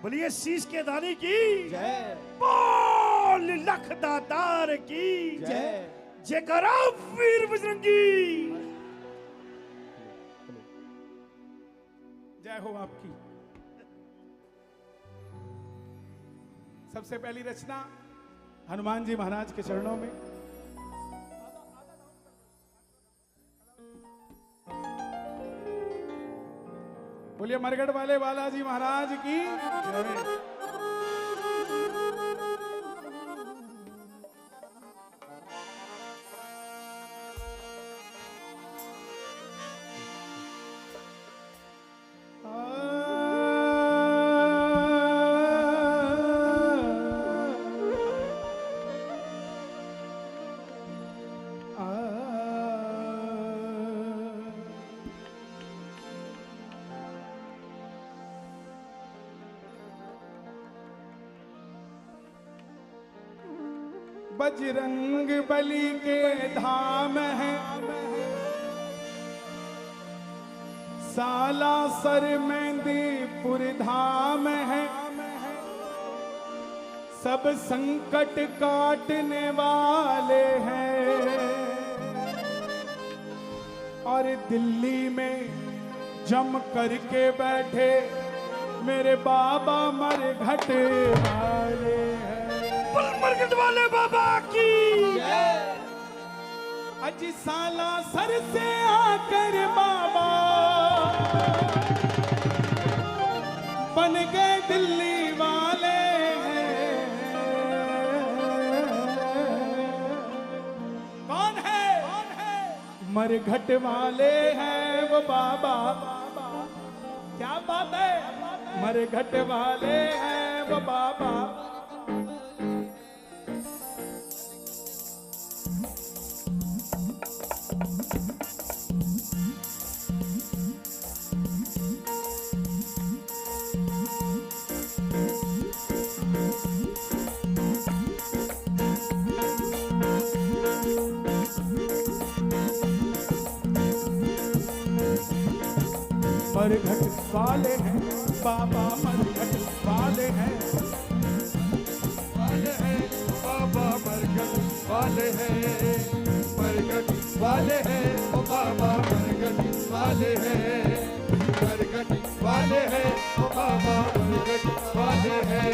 बोलिए शीश के दानी की जय, बोल लख दातार की जय, जय करो वीर बजरंगी। जय हो आपकी। सबसे पहली रचना हनुमान जी महाराज के चरणों में। बोलिए मरगढ़ वाले बालाजी महाराज की। बजरंग बली के धाम है, सालासर मेंदीपुर धाम है, सब संकट काटने वाले हैं। और दिल्ली में जम करके बैठे मेरे बाबा मरघट वाले हैं। मरघट वाले बाबा की अज सालासर से आकर बाबा बन गए दिल्ली वाले हैं। कौन है? मरघट वाले हैं वो बाबा। क्या बात है? मरघट वाले हैं वो बाबा। मरघट वाले हैं बाबा, मरघट वाले हैं, बाबा मरघट वाले हैं, मरघट वाले हैं ओ बाबा मरघट वाले हैं, मरघट वाले हैं ओ बाबा मरघट वाले हैं।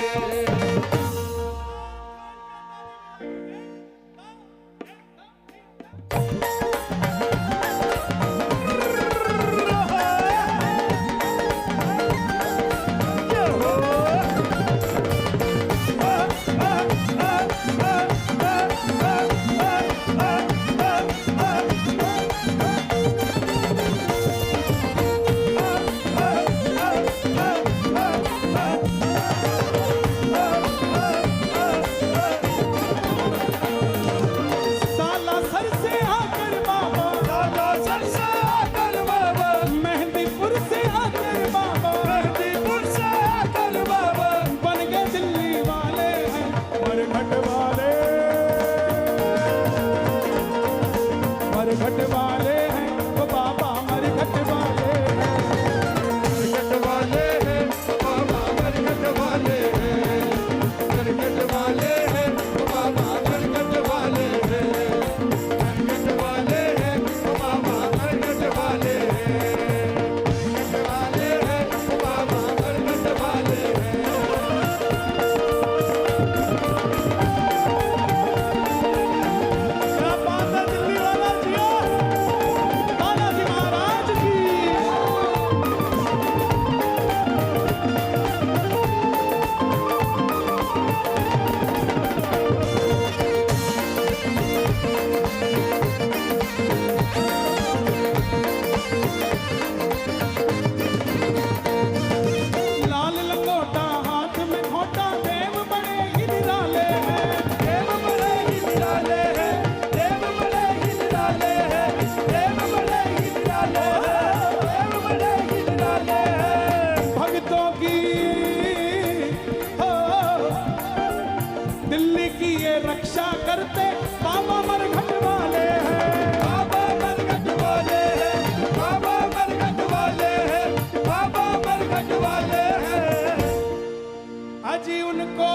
अजी उनको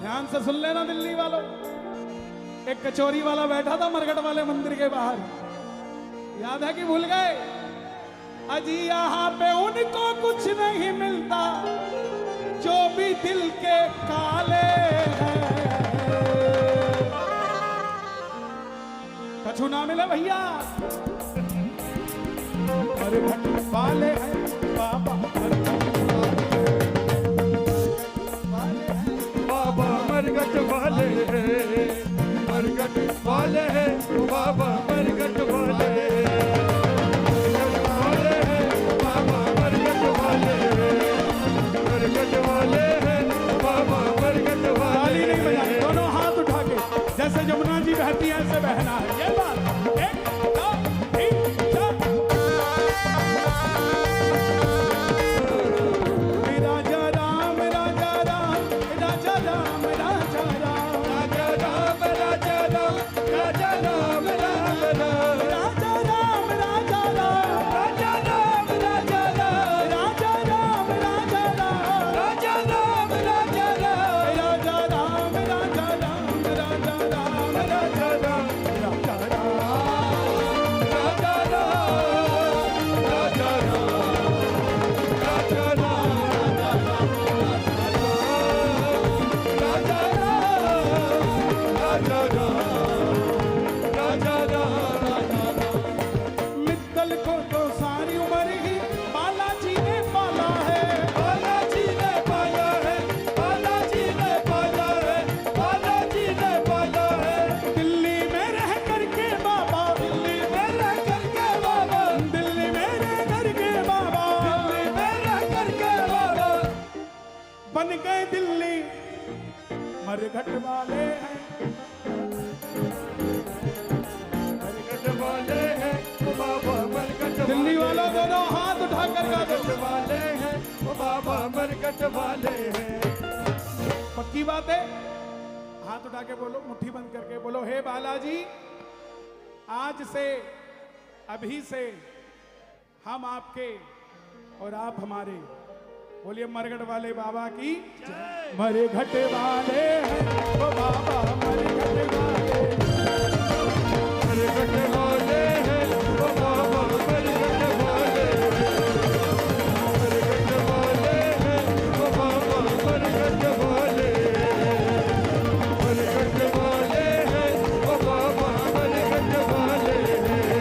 ध्यान से सुन लेना दिल्ली वालों, एक कचौरी वाला बैठा था मरघट वाले मंदिर के बाहर, याद है कि भूल गए? अजी यहाँ पे उनको कुछ नहीं मिलता जो भी दिल के काले हैं। कछु ना मिले भैया, मरघट वाले हैं बाबा, बाबा मरघट वाले हैं, मरघट वाले हैं, बाबा मरघट वाले हैं, बाबा मरघट वाले हैं, मरघट वाले हैं, बाबा मरघट वाले। ताली नहीं बजानी, दोनों हाथ उठा के जैसे यमुना जी बहती है ऐसे बहना है, ये बात। 1 2 3 4। राजा राम राजा राम राजा राम राजा राम राजा राम राजा राम राजा राम राम राम राजा राम राजा राम राजा राम राजा राम राजा राम राजा राम राजा राम राजा राम राजा राम राजा राम राजा राम राजा राम राजा राम। राजा राम राजा राम राजा राम राजा राम राजा राम राजा राम। मित्तल को तो सारी उम्र ही बालाजी ने पाला है, बालाजी ने पाला है, बालाजी ने पाला है, बालाजी ने पाला है। दिल्ली में रह करके बाबा, दिल्ली में रह करके बाबा, दिल्ली में रह करके बाबा दिल्ली में रह करके बाबा बन गए दिल्ली मरघट वाले हैं। मरघट वाले हैं वो बाबा मरघट दिल्ली वालों दोनों हाथ उठा कर गा दो। मरघट वाले हैं वो बाबा मरघट वाले हैं। पक्की बात है, हाथ उठा के बोलो, मुट्ठी बंद करके बोलो, हे बालाजी, आज से अभी से हम आपके और आप हमारे। बोलिए मरघट वाले बाबा की मरघट वाले हैं वो बाबा मरघट वाले। मरघट वाले हैं वो बाबा मरघट वाले हैं। मरघट वाले हैं वो बाबा मरघट वाले हैं। मरघट वाले हैं वो बाबा मरघट वाले हैं।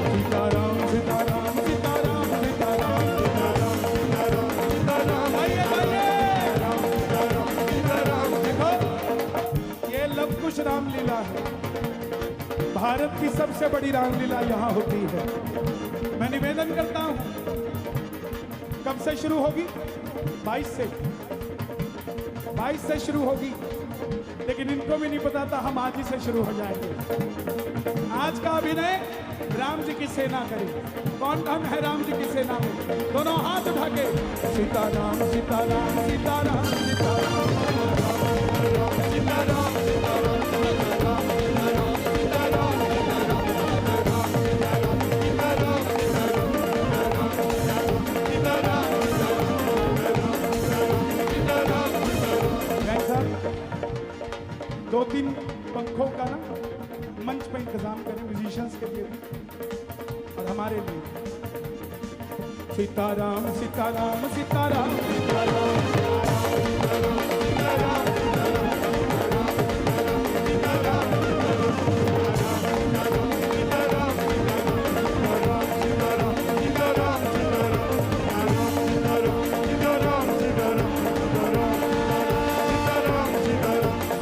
सीताराम सीताराम सीताराम सीताराम सीताराम सीताराम सीताराम आइए आइए। सीताराम। देखो ये लव कुश रामलीला है, भारत की सबसे बड़ी रामलीला यहाँ होती है। मैं निवेदन करता हूँ, कब से शुरू होगी? 22 से शुरू होगी, लेकिन इनको भी नहीं पता था हम आज ही से शुरू हो जाएंगे। आज का अभिनय राम जी की सेना करें। कौन कौन है राम जी की सेना में? दोनों हाथ उठा के सीताराम सीताराम सीताराम सीताराम सीताराम दो तीन पंखों का ना मंच पे इंतजाम करें, म्यूजिशियंस के लिए भी और हमारे लिए। सीताराम सीताराम सीताराम सीताराम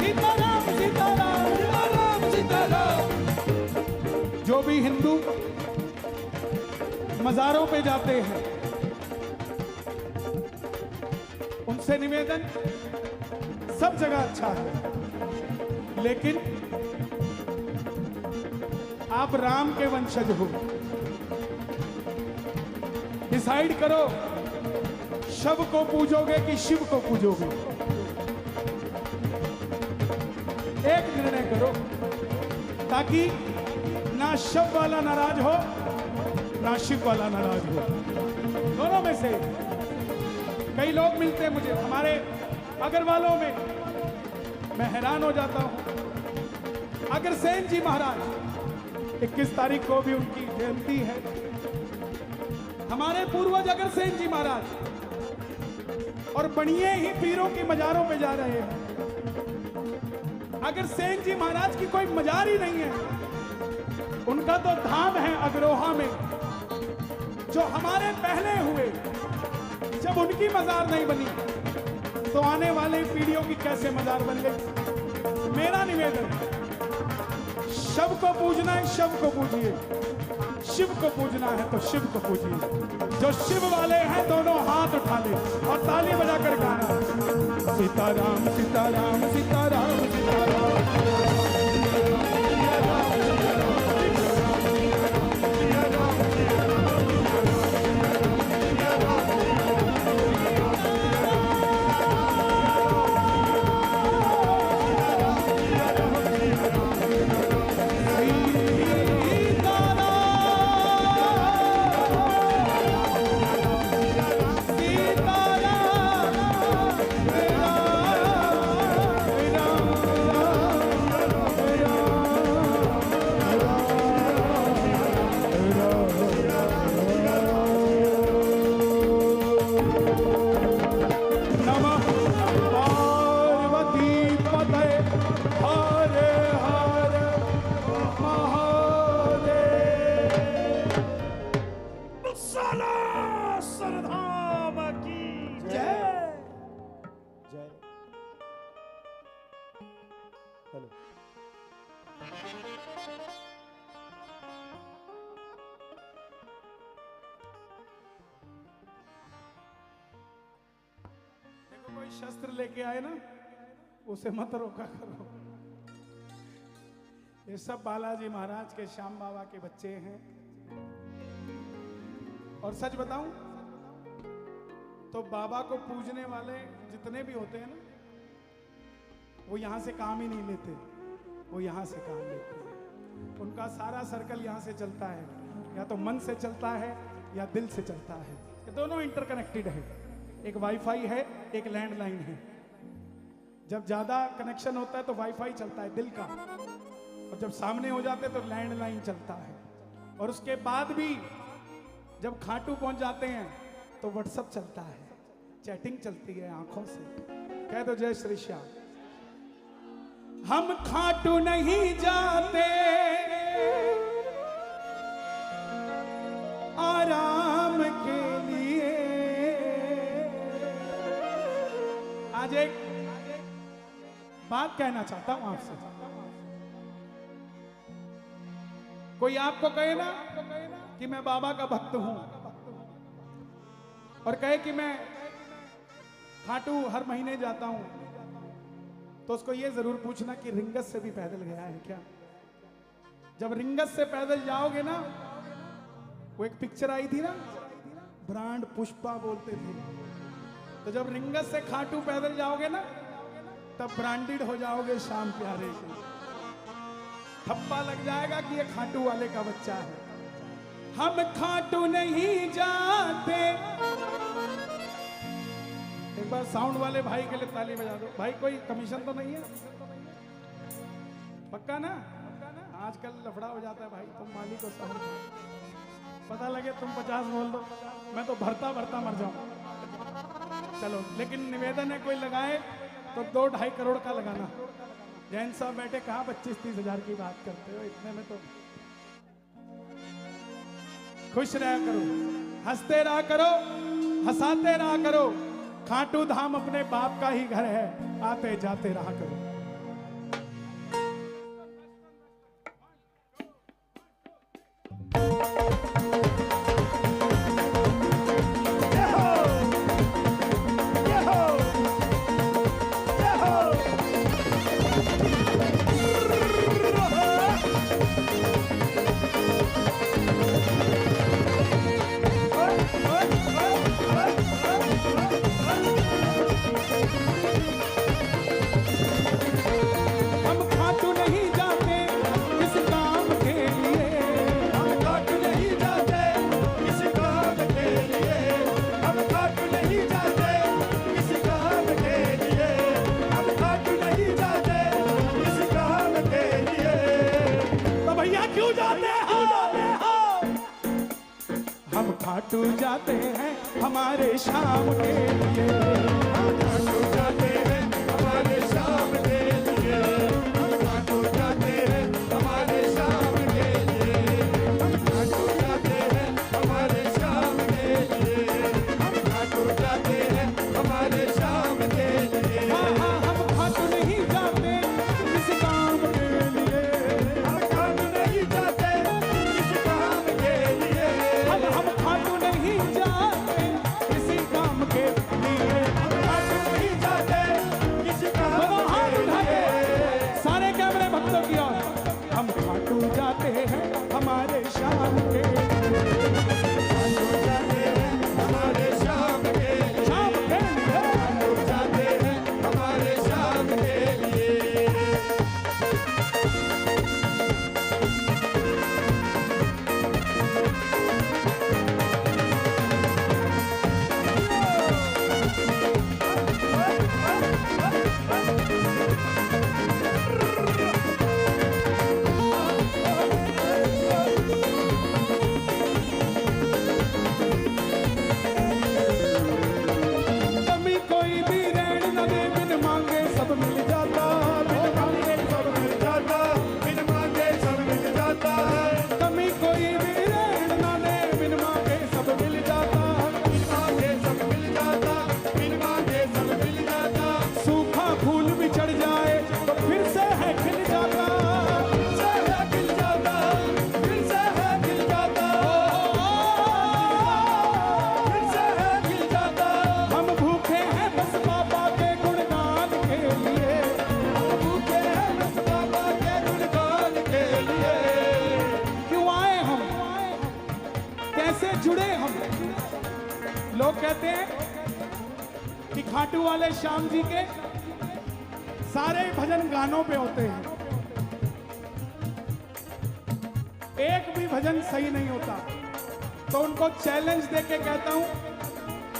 सीताराम सीताराम सीताराम। जो भी हिंदू मजारों पे जाते हैं उनसे निवेदन, सब जगह अच्छा है, लेकिन आप राम के वंशज हो। डिसाइड करो, शव को पूजोगे कि शिव को पूजोगे। एक निर्णय करो, ताकि ना शव वाला नाराज हो ना शिव वाला नाराज हो, दोनों में से। कई लोग मिलते हैं मुझे, हमारे अग्रवालों में मैं हैरान हो जाता हूं। अग्रसेन जी महाराज 21 तारीख को भी उनकी जयंती है। हमारे पूर्वज अग्रसेन जी महाराज और बनिए ही पीरों की मजारों पे जा रहे हैं। अग्रसेन जी महाराज की कोई मजार ही नहीं है, उनका तो धाम है अग्रोहा में, जो हमारे पहले हुए। जब उनकी मजार नहीं बनी तो आने वाले पीढ़ियों की कैसे मजार बन गई। मेरा निवेदन, शव को पूजना है शव को पूजिए, शिव को पूजना है तो शिव को पूजिए। जो शिव वाले हैं दोनों हाथ उठा ले और ताली बजाकर गाना, सीताराम सीताराम सीताराम सीताराम। कोई शस्त्र लेके आए ना, उसे मत रोका करो। ये सब बालाजी महाराज के श्याम बाबा के बच्चे हैं। और सच बताऊं तो बाबा को पूजने वाले जितने भी होते हैं ना, वो यहां से काम ही नहीं लेते, वो यहां से काम लेते हैं। उनका सारा सर्कल यहां से चलता है, या तो मन से चलता है या दिल से चलता है। ये दोनों इंटरकनेक्टेड है। एक वाईफाई है, एक लैंडलाइन है। जब ज्यादा कनेक्शन होता है तो वाईफाई चलता है दिल का, और जब सामने हो जाते तो लैंडलाइन चलता है। और उसके बाद भी जब खाटू पहुंच जाते हैं तो व्हाट्सएप चलता है, चैटिंग चलती है आंखों से। कह दो जय श्री श्याम। हम खाटू नहीं जाते आराम के लिए। आज एक बात कहना चाहता हूं आपसे। कोई आपको कहे ना कि मैं बाबा का भक्त हूं, और कहे कि मैं खाटू हर महीने जाता हूं, तो उसको यह जरूर पूछना कि रिंगस से भी पैदल गया है क्या। जब रिंगस से पैदल जाओगे ना, वो एक पिक्चर आई थी ना, ब्रांड पुष्पा बोलते थे, तो जब रिंगस से खाटू पैदल जाओगे ना, तब ब्रांडेड हो जाओगे शाम प्यारे से। ठप्पा लग जाएगा कि ये खाटू वाले का बच्चा है। हम खाटू नहीं जाते। एक बार साउंड वाले भाई के लिए ताली बजा दो। भाई कोई कमीशन तो नहीं है? पक्का ना? आजकल लफड़ा हो जाता है भाई, तुम मालिक को साउंड पता लगे तुम 50 बोल दो, मैं तो भरता भरता मर जाऊं। चलो, लेकिन निवेदन है कोई लगाए तो 2-2.5 करोड़ का लगाना। जैन साहब बैठे, कहाँ 25-30 हजार की बात करते हो, इतने में तो खुश रहा करो, हंसते रहा करो, हंसाते रहा करो। खाटू धाम अपने बाप का ही घर है, आते जाते रहा करो। हम खाटू जाते हैं हमारे शाम के लिए, हम खाटू जाते हैं हमारे शाम के लिए, हम खाटू जाते हैं हमारे शाम के लिए, हम खाटू जाते हैं हमारे शाम के लिए, हम खाटू जाते हैं हमारे शाम के लिए। हाँ हाँ हम खाटू नहीं जाते किसी काम के लिए, हम खाटू नहीं जाते किसी काम के लिए, हम खाटू नहीं जाते किसी काम के लिए। हम खाटू नहीं जाते किसी काम दोनों हाथ के उठा के लिए। सारे कैमरे भक्तों की ओर, हम खाटू जाते हैं हमारे शाम के लिए, खाटू जाते हैं हमारे शाम के लिए, शाम के लिए। खाटू जाते हैं हमारे शाम के लिए। कमी कोई भी रहन न दे, बिन मांगे सब मिल जाता, बिन मांगे सब मिल जाता। बिन मांगे सब मिल जाता है, कमी कोई भी रहन न दे, बिन मांगे सब मिल जाता। बिन मांगे सब मिल जाता, बिन मांगे सब मिल जाता। सूखा फूल भी चढ़ जाए तो फिर से है खिल जाता। फिर से है खिल जाता, फिर से है खिल जाता, फिर से है खिल जाता। हम भूखे हैं बस बाबा के गुणगान के लिए, हम भूखे हैं बस बाबा के गुणगान के लिए। क्यों आए हम, कैसे जुड़े हम। लोग कहते हैं कि खाटू वाले श्याम जी के सारे भजन गानों पे होते हैं, एक भी भजन सही नहीं होता। तो उनको चैलेंज देके कहता हूं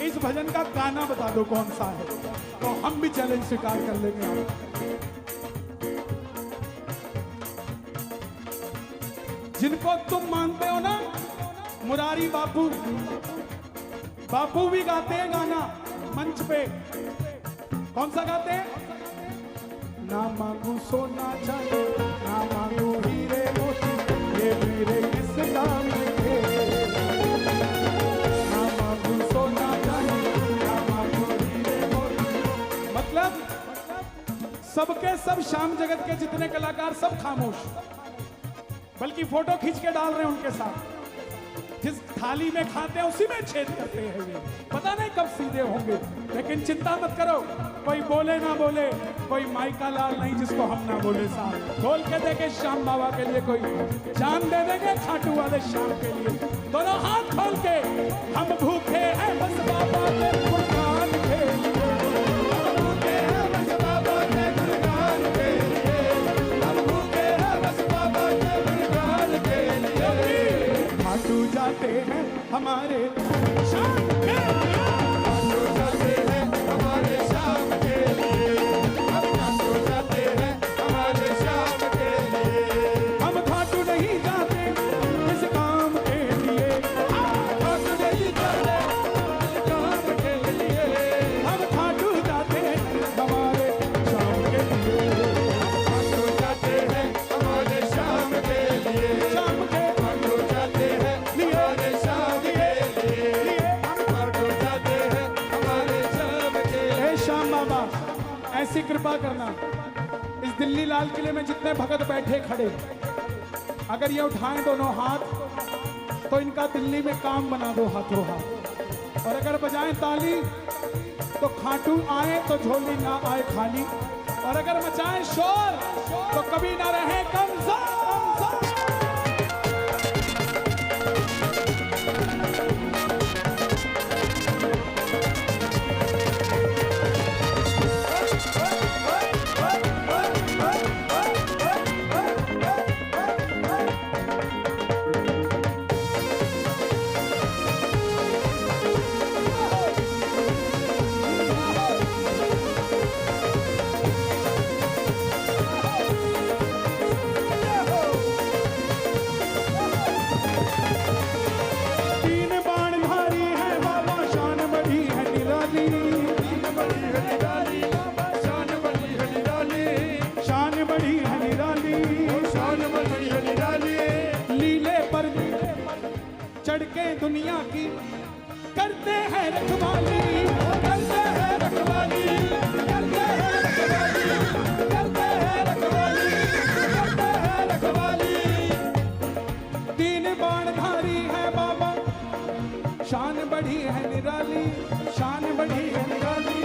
इस भजन का गाना बता दो कौन सा है, तो हम भी चैलेंज स्वीकार कर लेंगे। जिनको तुम मानते हो ना, मुरारी बापू, बापू भी गाते हैं गाना मंच पे। कौन सा गाते हैं? ना मांगू सोना चांदी, ना मांगू हीरे मोती, ये मेरे किस काम के। ना मांगू सोना चांदी, ना मांगू हीरे मोती। मतलब सबके सब श्याम जगत के जितने कलाकार सब खामोश, बल्कि फोटो खींच के डाल रहे हैं उनके साथ। जिस थाली में खाते हैं उसी में छेद करते हैं ये, पता नहीं कब सीधे होंगे। लेकिन चिंता मत करो, कोई बोले ना बोले, कोई माइका लाल नहीं जिसको हम ना बोले। साहब खोल के देखे श्याम बाबा के लिए, कोई जान दे देंगे खाटू वाले श्याम के लिए। दोनों हाथ खोल के, हम भूखे हैं बस बाबा के गुणगान के लिए, हम भूखे हैं बस बाबा के गुणगान के लिए, हम भूखे हैं बस बाबा के गुणगान के लिए। खाटू जाते हैं हमारे शाम के लिए। खाटू जाते हैं हमारे शाम के लिए, हम खाटू जाते हैं हमारे शाम के लिए। हम खाटू नहीं जाते किसी काम के लिए, खाटू नहीं जाते किसी काम के लिए, हम खाटू जाते हैं हमारे शाम के लिए। खाटू जाते हैं हमारे शाम के लिए, शाम के खाटू जाते हैं हमारे शाम के लिए, हम खाटू जाते हैं हमारे शाम के लिए। हे श्याम बाबा, ऐसी कृपा करना, इस दिल्ली लाल किले में जितने भगत बैठे खड़े, अगर ये उठाएं दोनों हाथ तो इनका दिल्ली में काम बना दो हाथों हाथ। और अगर बजाएं ताली तो खाटू आए तो झोली ना आए खाली, और अगर मचाएं शोर तो कभी ना रहे कमजोर। सड़कें दुनिया की करते हैं रखवाली, करते हैं रखवाली, करते हैं रखवाली, करते हैं रखवाली, करते हैं रखवाली। तीन बाणधारी है बाबा, शान बढ़ी है निराली, शान बढ़ी है निराली,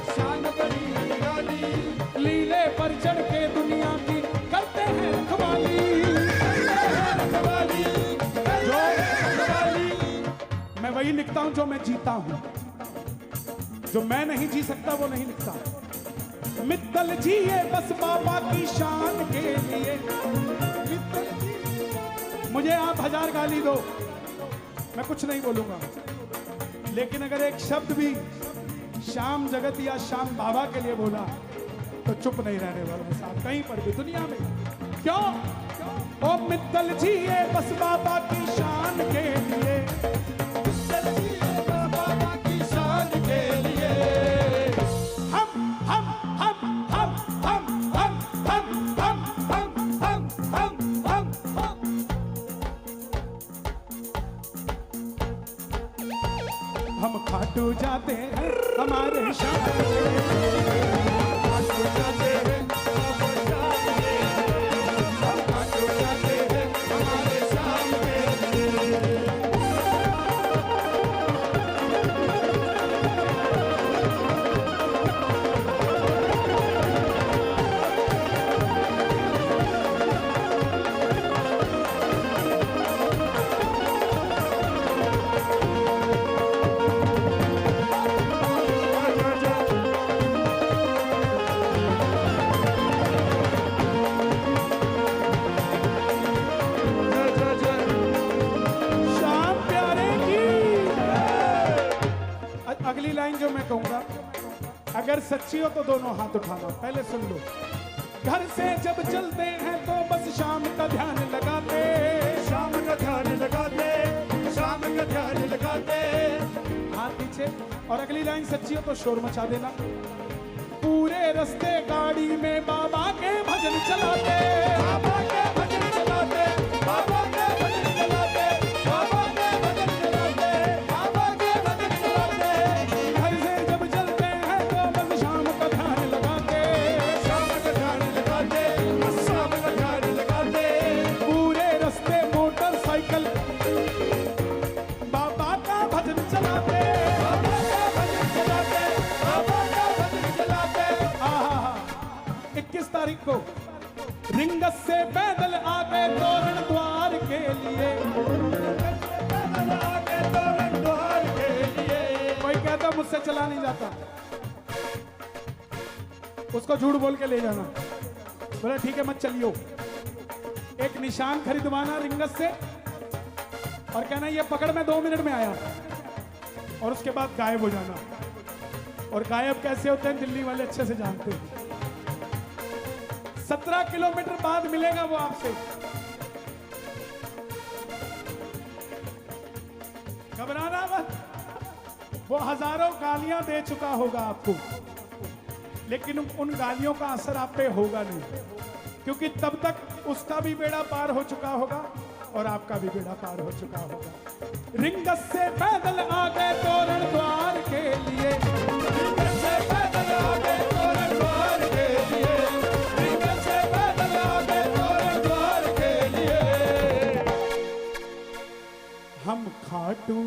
शान बड़ी है निराली, लीले पर चढ़ के दुनिया की करते हैं रखवाली। करते हैं रखवाली, करते हैं रखवाली। मैं वही लिखता हूं जो मैं जीता हूं, जो मैं नहीं जी सकता वो नहीं लिखता। मित्तल जिए बस बाबा की शान के लिए। मुझे आप 1000 गाली दो, मैं कुछ नहीं बोलूंगा, लेकिन अगर एक शब्द भी श्याम जगत या श्याम बाबा के लिए बोला तो चुप नहीं रहने वाला साहब, कहीं पर भी दुनिया में। क्यों? ओ मित्तल जिए बस बाबा की शान के लिए, बाबा की शान के लिए। हम हम हम हम हम हम हम हम हम हम हम हम हम। हम खाटू जाते हैं हमारे शान के लिए। खाटू जाते हैं बाबा शाम के लिए, हम खाटू जाते हैं हमारे शाम के लिए। शाम प्यारे की। अगली लाइन जो मैं कहूंगा, अगर सच्ची हो तो दोनों हाथ उठाना। पहले सुन लो। घर से जब चलते हैं तो बस शाम का ध्यान लगाते, शाम का ध्यान लगाते, शाम का ध्यान लगाते। हाथ पीछे। और अगली लाइन सच्ची हो तो शोर मचा देना। पूरे रास्ते गाड़ी में बाबा के भजन चलाते, बाबा के भजन चलाते, बाबा के भजन चलाते, बाबा के भजन चलाते, बाबा के भजन चलाते। घर से जब चलते हैं तो बस शाम का ध्यान लगाते, शाम का ध्यान लगाते, शाम का ध्यान लगाते। पूरे रास्ते मोटरसाइकिल बाबा का भजन चलाते। बाबा का भजन चलाते, बाबा का भजन चलाते। 21 तारीख को रिंगस से पैदल आके तोरण द्वार के लिए। पैदल आके तोरण द्वार के लिए। कोई कहता मुझसे चला नहीं जाता, उसको झूठ बोल के ले जाना। बोला ठीक है मत चलियो। एक निशान खरीदवाना रिंगस से और कहना ये पकड़ मैं 2 मिनट में आया, और उसके बाद गायब हो जाना। और गायब कैसे होते हैं दिल्ली वाले अच्छे से जानते हैं। 17 किलोमीटर बाद मिलेगा वो आपसे। घबराना मत, वो हजारों गालियां दे चुका होगा आपको, लेकिन उन गालियों का असर आप पे होगा नहीं, क्योंकि तब तक उसका भी बेड़ा पार हो चुका होगा और आपका भी बेड़ा पार हो चुका होगा। रिंगस से पैदल आ गए तोरण द्वार के लिए, रिंगस से पैदल आ गए तोरण द्वार के लिए, रिंगस से पैदल आ गए तोरण द्वार के लिए। हम खाटू।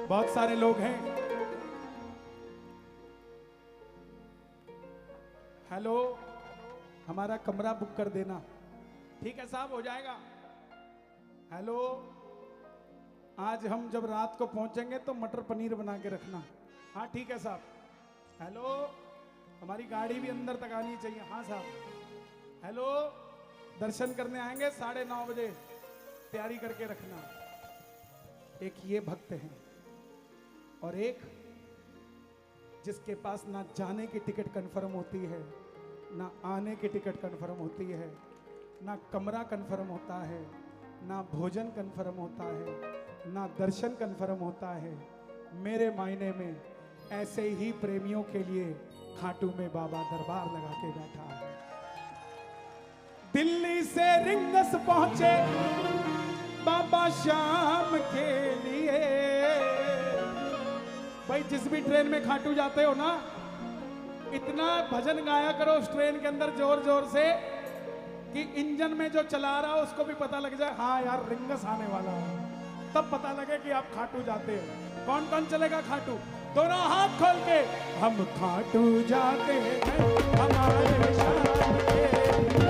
बहुत सारे लोग हैं। हेलो, हमारा कमरा बुक कर देना। ठीक है साहब, हो जाएगा। हेलो, आज हम जब रात को पहुंचेंगे तो मटर पनीर बना के रखना। हाँ ठीक है साहब। हेलो, हमारी गाड़ी भी अंदर तक आनी चाहिए। हाँ साहब। हेलो, दर्शन करने आएंगे 9:30 बजे, तैयारी करके रखना। एक ये भक्त हैं और एक जिसके पास ना जाने की टिकट कंफर्म होती है, ना आने की टिकट कंफर्म होती है, ना कमरा कंफर्म होता है, ना भोजन कंफर्म होता है, ना दर्शन कंफर्म होता है। मेरे मायने में ऐसे ही प्रेमियों के लिए खाटू में बाबा दरबार लगा के बैठा है। दिल्ली से रिंगस पहुंचे बाबा शाम के लिए। भाई जिस भी ट्रेन में खाटू जाते हो ना, इतना भजन गाया करो उस ट्रेन के अंदर जोर जोर से कि इंजन में जो चला रहा हो उसको भी पता लग जाए, हाँ यार रिंगस आने वाला है, तब पता लगे कि आप खाटू जाते हो। कौन कौन चलेगा खाटू? दोनों हाथ खोल के, हम खाटू जाते हैं हमारे शाम के